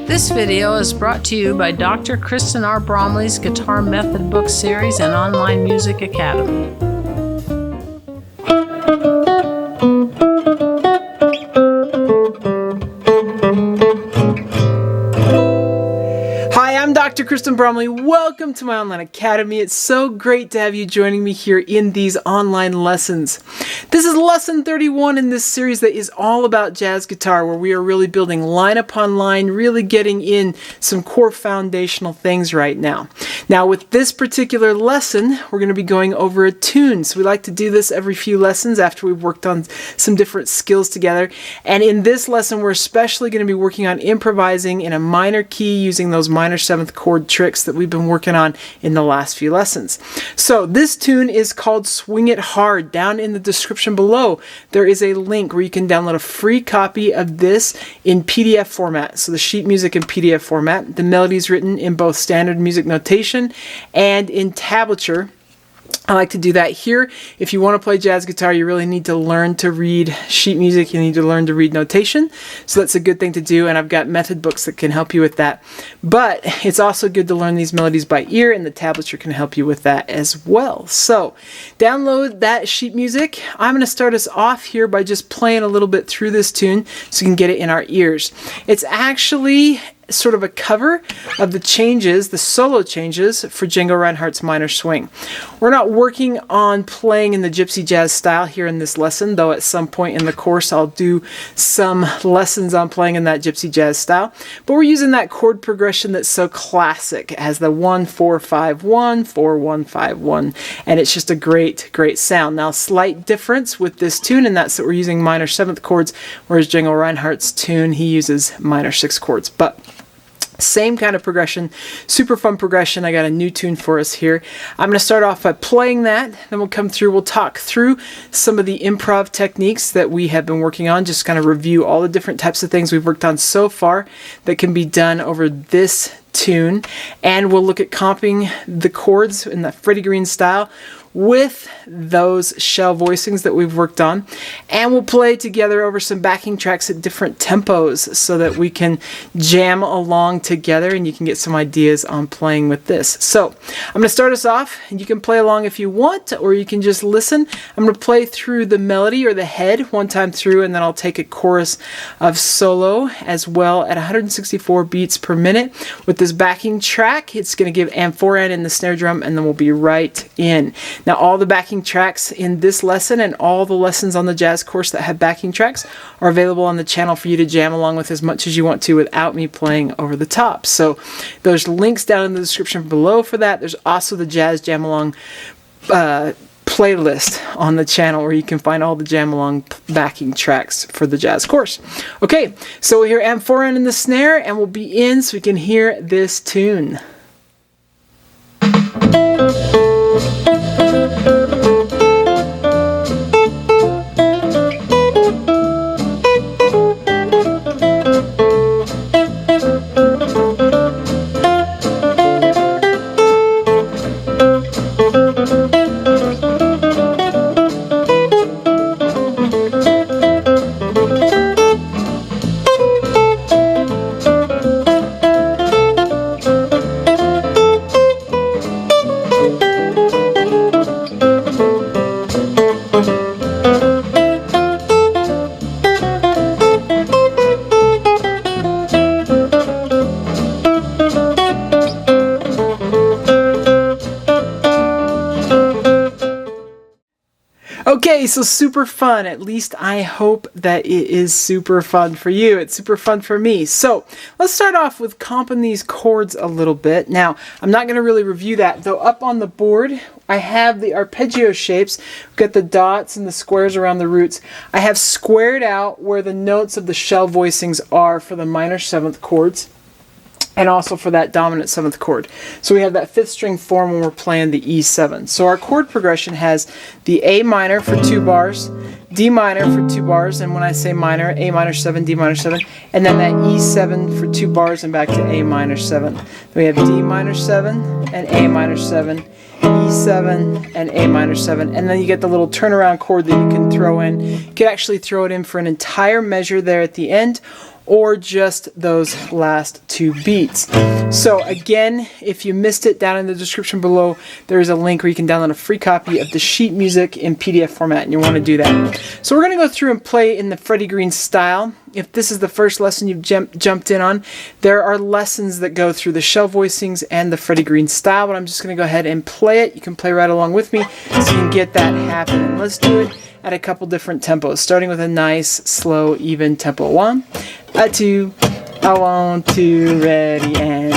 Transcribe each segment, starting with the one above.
This video is brought to you by Dr. Kristen R. Bromley's Guitar Method Book Series and Online Music Academy. Hi, I'm Dr. Kristen Bromley. Welcome to my online academy. It's so great to have you joining me here in these online lessons. This is lesson 31 in this series that is all about jazz guitar, where we are really building line upon line, really getting in some core foundational things right now. Now, with this particular lesson, we're going to be going over a tune. So we like to do this every few lessons after we've worked on some different skills together. And in this lesson, we're especially going to be working on improvising in a minor key using those minor seventh chord tricks that we've been working on in the last few lessons. So this tune is called Swing It Hard. Down in the description below, there is a link where you can download a free copy of this in PDF format. So the sheet music in PDF format. The melody is written in both standard music notation and in tablature. I like to do that here. If you want to play jazz guitar, you really need to learn to read sheet music. You need to learn to read notation. So that's a good thing to do, and I've got method books that can help you with that. But it's also good to learn these melodies by ear, and the tablature can help you with that as well. So download that sheet music. I'm going to start us off here by just playing a little bit through this tune so you can get it in our ears. It's actually sort of a cover of the changes, the solo changes for Django Reinhardt's Minor Swing. We're not working on playing in the gypsy jazz style here in this lesson, though at some point in the course I'll do some lessons on playing in that gypsy jazz style. But we're using that chord progression that's so classic. It has the 1-4-5-1, 4-1-5-1, and it's just a great sound. Now, slight difference with this tune, and that's that we're using minor seventh chords, whereas Django Reinhardt's tune, he uses minor sixth chords. But same kind of progression, super fun progression. I got a new tune for us here. I'm going to start off by playing that, then we'll come through, we'll talk through some of the improv techniques that we have been working on, just kind of review all the different types of things we've worked on so far that can be done over this tune, and we'll look at comping the chords in the Freddie Green style with those shell voicings that we've worked on, and we'll play together over some backing tracks at different tempos so that we can jam along together and you can get some ideas on playing with this. So I'm going to start us off, and you can play along if you want, or you can just listen. I'm going to play through the melody or the head one time through, and then I'll take a chorus of solo as well at 164 beats per minute with this backing track. It's going to give and in the snare drum, and then we'll be right in. Now, all the backing tracks in this lesson and all the lessons on the jazz course that have backing tracks are available on the channel for you to jam along with as much as you want to without me playing over the top. So there's links down in the description below for that. There's also the Jazz Jam Along playlist on the channel where you can find all the jam along backing tracks for the jazz course. Okay, so we'll hear and in the snare, and we'll be in so we can hear this tune. Okay, so super fun. At least I hope that it is super fun for you. It's super fun for me. So let's start off with comping these chords a little bit. Now, I'm not going to really review that, though. Up on the board, I have the arpeggio shapes. We've got the dots and the squares around the roots. I have squared out where the notes of the shell voicings are for the minor seventh chords, and also for that dominant seventh chord. So we have that fifth string form when we're playing the E7. So our chord progression has the A minor for 2 bars, D minor for 2 bars, and when I say minor, A minor 7, D minor 7, and then that E7 for 2 bars and back to A minor 7. Then we have D minor 7 and A minor 7, E7 and A minor 7, and then you get the little turnaround chord that you can throw in. You can actually throw it in for an entire measure there at the end, or just those last 2 beats. So again, if you missed it, down in the description below, there is a link where you can download a free copy of the sheet music in PDF format, and you want to do that. So we're going to go through and play in the Freddie Green style. If this is the first lesson you've jumped in on, there are lessons that go through the shell voicings and the Freddie Green style, but I'm just going to go ahead and play it. You can play right along with me so you can get that happening. Let's do it at a couple different tempos, starting with a nice, slow, even tempo. 1, 2, 1, 2, ready, and.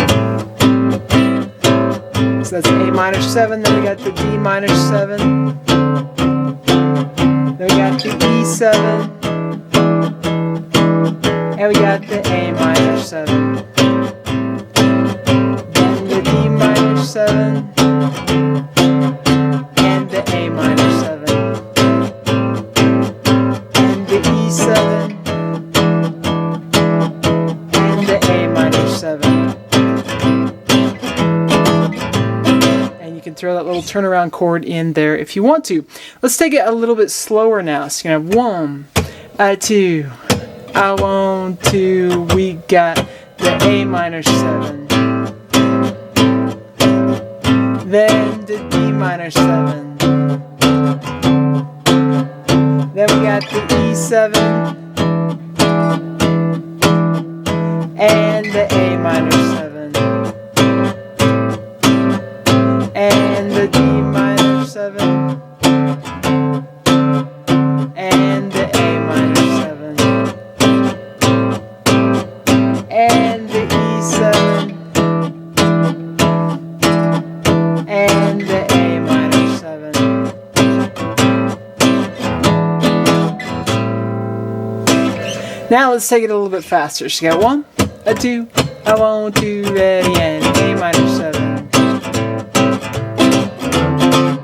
So that's an A minor 7, then we got the D minor 7, then we got the E7, and we got the A minor 7, then the D minor 7, and the A minor 7, and the E7, and the A minor 7. And you can throw that little turnaround chord in there if you want to. Let's take it a little bit slower now. So you're going to have 1, 2, 1, 2, we got the A minor 7, then the D minor 7, then we got the E7, and the A minor 7, and the D minor 7, and the A minor 7, and the E7, and the A minor 7. Now let's take it a little bit faster. So you got 1, 2, 1, 2, ready, and A minor 7,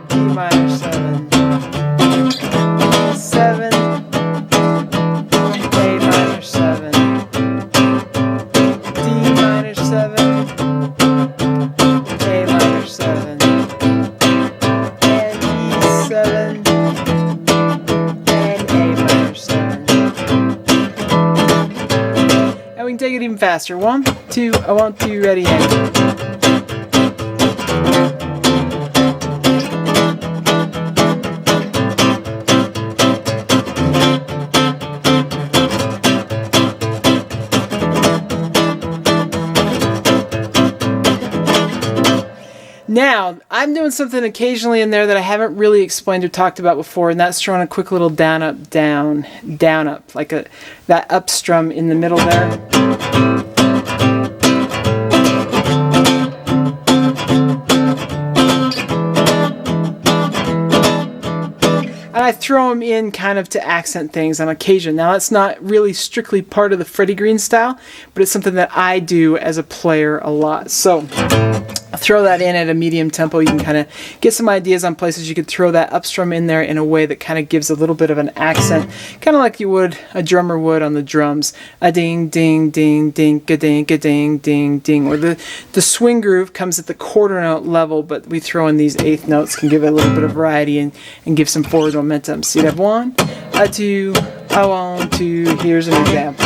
D minor 7, 7, A minor 7, D minor 7, A minor 7, and E7, and A minor 7. And we can take it even faster. 1, 2, 1, 2, ready, and. Now, I'm doing something occasionally in there that I haven't really explained or talked about before, and that's throwing a quick little down, up, down, down, up, like that up strum in the middle there. And I throw them in kind of to accent things on occasion. Now, that's not really strictly part of the Freddie Green style, but it's something that I do as a player a lot. So throw that in at a medium tempo. You can kind of get some ideas on places you could throw that up strum in there in a way that kind of gives a little bit of an accent, kind of like you would, a drummer would on the drums. A ding, ding, ding, ding, ga-ding, ga-ding, ding, ding. Or the swing groove comes at the quarter note level, but we throw in these eighth notes, can give it a little bit of variety and give some forward momentum. So you'd have 1, 2, 1, 2. Here's an example.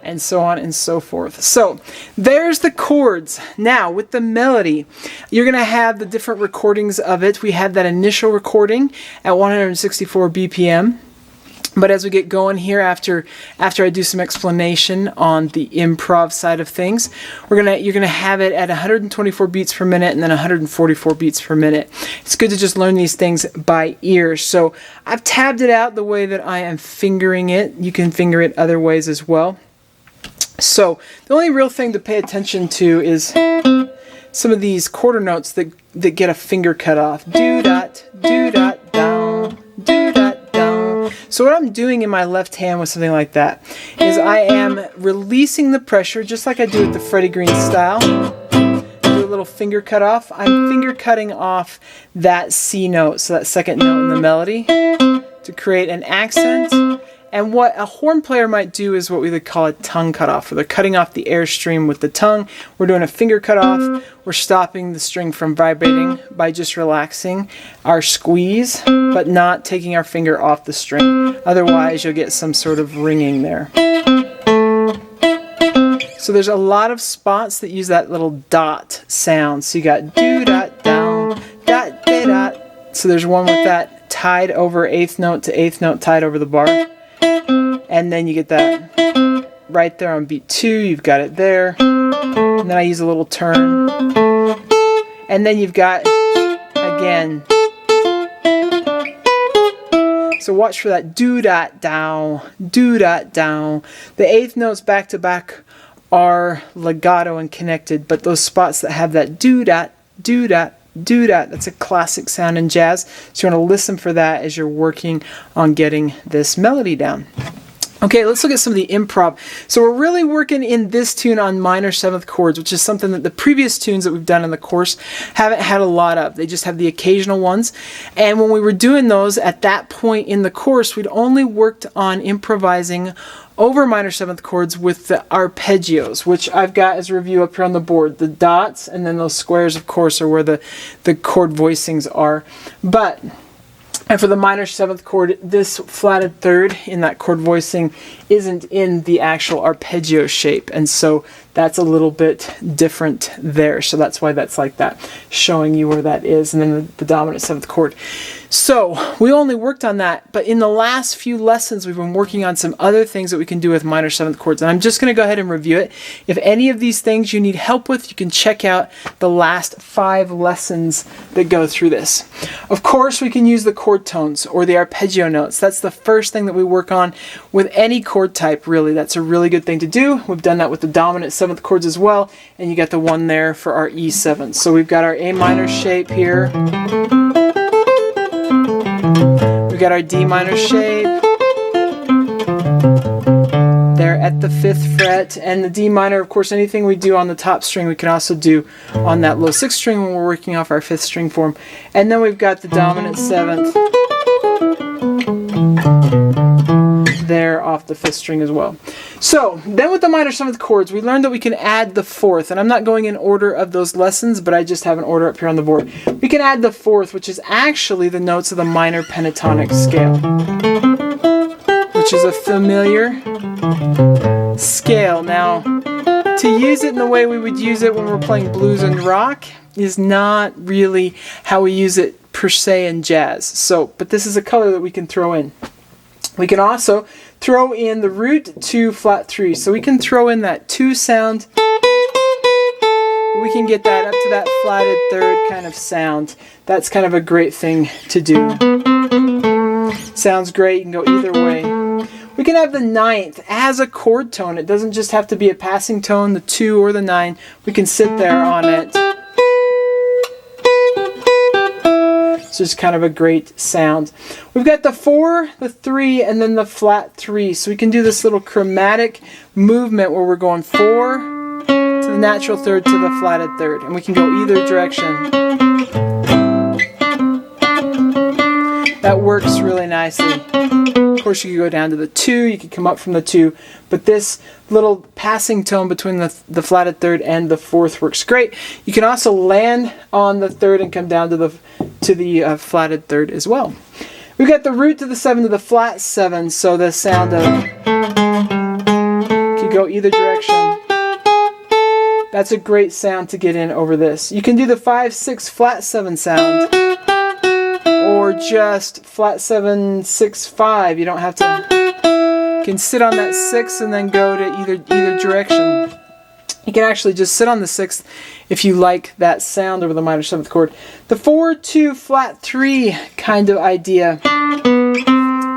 And so on and so forth. So there's the chords. Now with the melody, you're going to have the different recordings of it. We had that initial recording at 164 BPM. But as we get going here, after I do some explanation on the improv side of things, you're gonna have it at 124 beats per minute and then 144 beats per minute. It's good to just learn these things by ear. So I've tabbed it out the way that I am fingering it. You can finger it other ways as well. So the only real thing to pay attention to is some of these quarter notes that get a finger cut off. Do dot, down, do dot, down. So what I'm doing in my left hand with something like that is I am releasing the pressure just like I do with the Freddie Green style. Do a little finger cut off. I'm finger cutting off that C note, so that second note in the melody, to create an accent. And what a horn player might do is what we would call a tongue cutoff, where they're cutting off the airstream with the tongue. We're doing a finger cutoff. We're stopping the string from vibrating by just relaxing our squeeze, but not taking our finger off the string. Otherwise, you'll get some sort of ringing there. So there's a lot of spots that use that little dot sound. So you got do dot down, dot da dot. So there's one with that tied over eighth note to eighth note tied over the bar. And then you get that right there on beat 2, you've got it there. And then I use a little turn. And then you've got, again. So watch for that do-dot down, do-dot down. The eighth notes back to back are legato and connected, but those spots that have that do-dot, do-dot, do-dot, that's a classic sound in jazz. So you want to listen for that as you're working on getting this melody down. Okay, let's look at some of the improv. So we're really working in this tune on minor 7th chords, which is something that the previous tunes that we've done in the course haven't had a lot of. They just have the occasional ones. And when we were doing those at that point in the course, we'd only worked on improvising over minor 7th chords with the arpeggios, which I've got as a review up here on the board. The dots and then those squares, of course, are where the chord voicings are. And for the minor 7th chord, this flatted third in that chord voicing isn't in the actual arpeggio shape. And so that's a little bit different there. So that's why that's like that, showing you where that is. And then the dominant 7th chord. So we only worked on that. But in the last few lessons, we've been working on some other things that we can do with minor 7th chords. And I'm just going to go ahead and review it. If any of these things you need help with, you can check out the last 5 lessons that go through this. Of course, we can use the chord tones or the arpeggio notes. That's the first thing that we work on with any chord type, really. That's a really good thing to do. We've done that with the dominant 7th chords as well, and you got the one there for our E7. So we've got our A minor shape here. We've got our D minor shape there at the 5th fret, and the D minor, of course, anything we do on the top string we can also do on that low 6th string when we're working off our 5th string form. And then we've got the dominant 7th there off the 5th string as well. So then with the minor 7th chords, we learned that we can add the 4th, and I'm not going in order of those lessons, but I just have an order up here on the board. We can add the 4th, which is actually the notes of the minor pentatonic scale, which is a familiar scale. Now, to use it in the way we would use it when we're playing blues and rock is not really how we use it per se in jazz. So, but this is a color that we can throw in. We can also throw in the root 2 flat 3. So we can throw in that 2 sound. We can get that up to that flatted third kind of sound. That's kind of a great thing to do. Sounds great. You can go either way. We can have the 9th as a chord tone. It doesn't just have to be a passing tone, the 2 or the 9. We can sit there on it. It's just kind of a great sound. We've got the 4, the 3, and then the flat 3. So we can do this little chromatic movement where we're going 4 to the natural third to the flatted third. And we can go either direction. That works really nicely. Of course, you can go down to the 2, you can come up from the 2, but this little passing tone between the flatted third and the 4th works great. You can also land on the 3rd and come down to the flatted third as well. We've got the root to the 7 to the flat 7, so the sound of can go either direction. That's a great sound to get in over this. You can do the 5, 6, flat 7 sound, or just flat 7, 6, 5. You don't have to. You can sit on that 6 and then go to either direction. You can actually just sit on the 6th if you like that sound over the minor 7th chord. The 4, 2, flat 3 kind of idea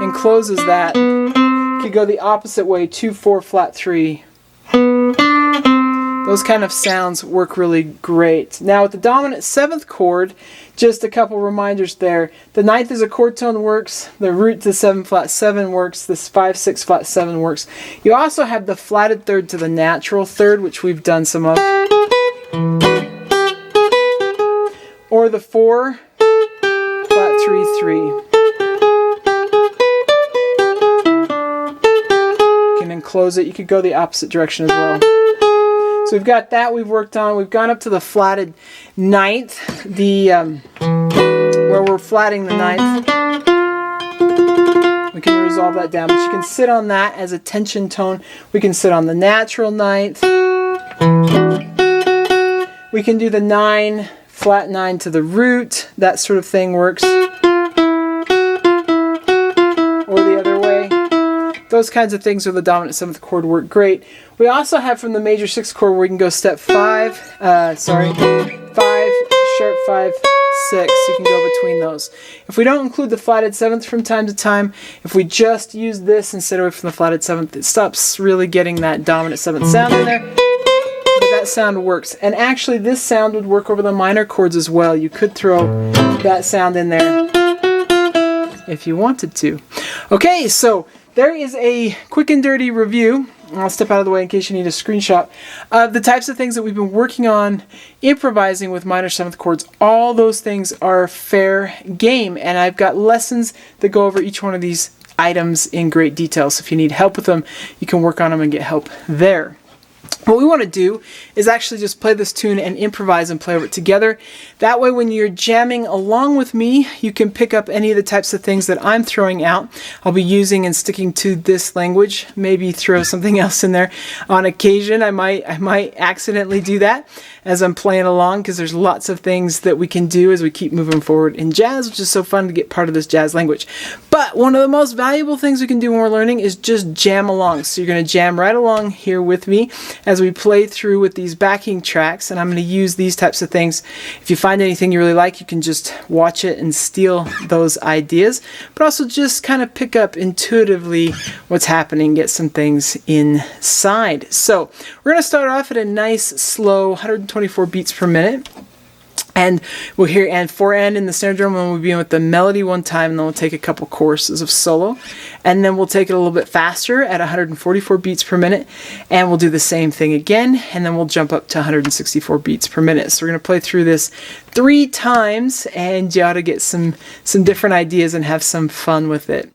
encloses that. You could go the opposite way, 2, 4, flat 3. Those kind of sounds work really great. Now with the dominant 7th chord, just a couple reminders there. The 9th is a chord tone works, the root to 7 flat 7 works, this 5 6 flat 7 works. You also have the flatted 3rd to the natural 3rd, which we've done some of. Or the 4 flat 3 3. You can enclose it. You could go the opposite direction as well. So we've got that we've worked on. We've gone up to the flatted 9th, where we're flatting the 9th. We can resolve that down, but you can sit on that as a tension tone. We can sit on the natural 9th. We can do the 9, flat 9 to the root. That sort of thing works. Or the other way. Those kinds of things with the dominant 7th chord work great. We also have from the major 6th chord where we can go step 5, 5, sharp 5, 6. You can go between those. If we don't include the flatted 7th from time to time, if we just use this instead of from the flatted 7th, it stops really getting that dominant 7th sound in there. But that sound works. And actually this sound would work over the minor chords as well. You could throw that sound in there if you wanted to. Okay, so there is a quick and dirty review. I'll step out of the way in case you need a screenshot of the types of things that we've been working on improvising with minor 7th chords. All those things are fair game, and I've got lessons that go over each one of these items in great detail. So if you need help with them, you can work on them and get help there. What we want to do is actually just play this tune and improvise and play over it together. That way when you're jamming along with me, you can pick up any of the types of things that I'm throwing out. I'll be using and sticking to this language, maybe throw something else in there. On occasion, I might accidentally do that as I'm playing along, because there's lots of things that we can do as we keep moving forward in jazz, which is so fun to get part of this jazz language. But one of the most valuable things we can do when we're learning is just jam along. So you're going to jam right along here with me as we play through with these backing tracks, and I'm going to use these types of things. If you find anything you really like, you can just watch it and steal those ideas, but also just kind of pick up intuitively what's happening, get some things inside. So we're going to start off at a nice slow 124 beats per minute. And we'll hear and 4-end in the snare drum, and we'll begin with the melody one time, and then we'll take a couple choruses of solo. And then we'll take it a little bit faster at 144 beats per minute, and we'll do the same thing again, and then we'll jump up to 164 beats per minute. So we're going to play through this 3 times, and you ought to get some different ideas and have some fun with it.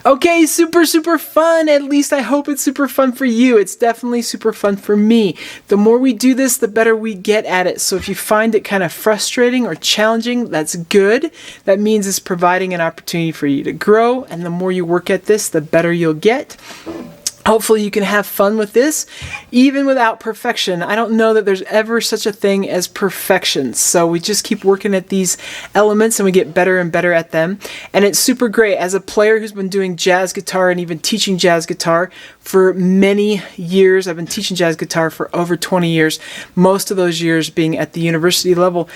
Okay, super fun. At least I hope it's super fun for you. It's definitely super fun for me. The more we do this, the better we get at it. So if you find it kind of frustrating or challenging, that's good. That means it's providing an opportunity for you to grow, and the more you work at this, the better you'll get. Hopefully you can have fun with this, even without perfection. I don't know that there's ever such a thing as perfection. So we just keep working at these elements and we get better and better at them. And it's super great. As a player who's been doing jazz guitar and even teaching jazz guitar for many years, I've been teaching jazz guitar for over 20 years, most of those years being at the university level,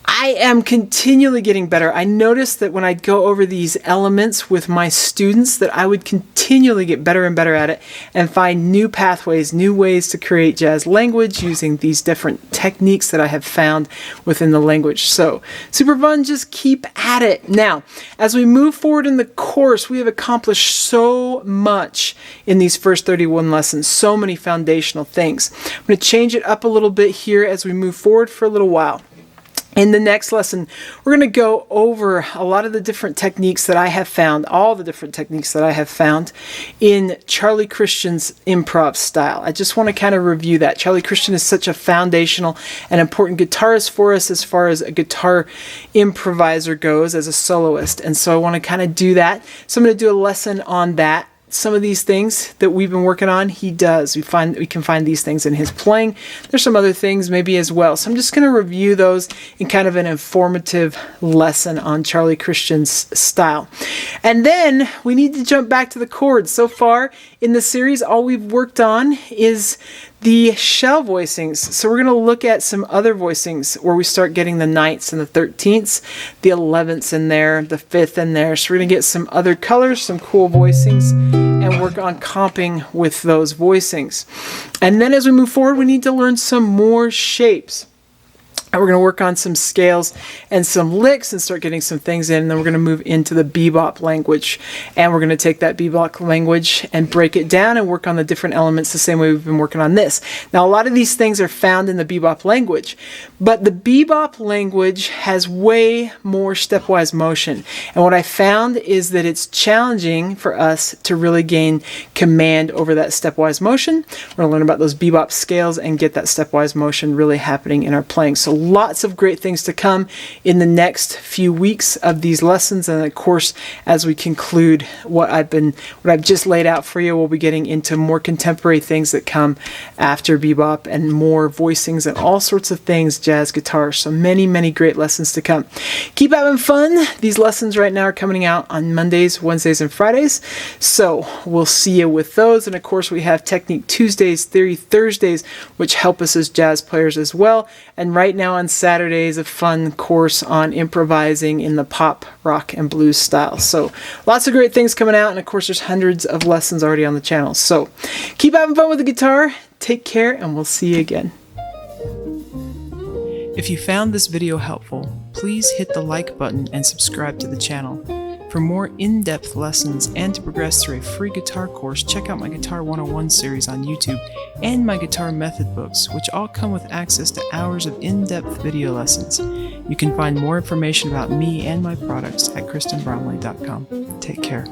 I am continually getting better. I noticed that when I go over these elements with my students that I would continually get better and better at it and find new pathways, new ways to create jazz language using these different techniques that I have found within the language. So super fun, just keep at it. Now, as we move forward in the course, we have accomplished so much in these first 31 lessons, so many foundational things. I'm going to change it up a little bit here as we move forward for a little while. In the next lesson, we're going to go over a lot of the different techniques that I have found, all the different techniques that I have found in Charlie Christian's improv style. I just want to kind of review that. Charlie Christian is such a foundational and important guitarist for us as far as a guitar improviser goes, as a soloist. And so I want to kind of do that. So I'm going to do a lesson on that. Some of these things that we've been working on, he does. We can find these things in his playing. There's some other things maybe as well. So I'm just going to review those in kind of an informative lesson on Charlie Christian's style. And then we need to jump back to the chords. So far in the series, all we've worked on is the shell voicings. So we're going to look at some other voicings where we start getting the 9ths and the 13ths, the 11ths in there, the 5th in there. So we're going to get some other colors, some cool voicings, and work on comping with those voicings. And then as we move forward, we need to learn some more shapes. And we're going to work on some scales and some licks and start getting some things in. And then we're going to move into the bebop language. And we're going to take that bebop language and break it down and work on the different elements the same way we've been working on this. Now, a lot of these things are found in the bebop language. But the bebop language has way more stepwise motion. And what I found is that it's challenging for us to really gain command over that stepwise motion. We're going to learn about those bebop scales and get that stepwise motion really happening in our playing. So lots of great things to come in the next few weeks of these lessons, and of course, as we conclude what I've just laid out for you, we'll be getting into more contemporary things that come after bebop and more voicings and all sorts of things jazz guitar. So many great lessons to come. Keep having fun. These lessons right now are coming out on Mondays, Wednesdays, and Fridays. So we'll see you with those. And of course, we have Technique Tuesdays, Theory Thursdays, which help us as jazz players as well. And right now on Saturdays, a fun course on improvising in the pop, rock, and blues style. So lots of great things coming out, and of course there's hundreds of lessons already on the channel. So keep having fun with the guitar, take care, and we'll see you again. If you found this video helpful, please hit the like button and subscribe to the channel. For more in-depth lessons and to progress through a free guitar course, check out my Guitar 101 series on YouTube and my guitar method books, which all come with access to hours of in-depth video lessons. You can find more information about me and my products at kristenbromley.com. Take care.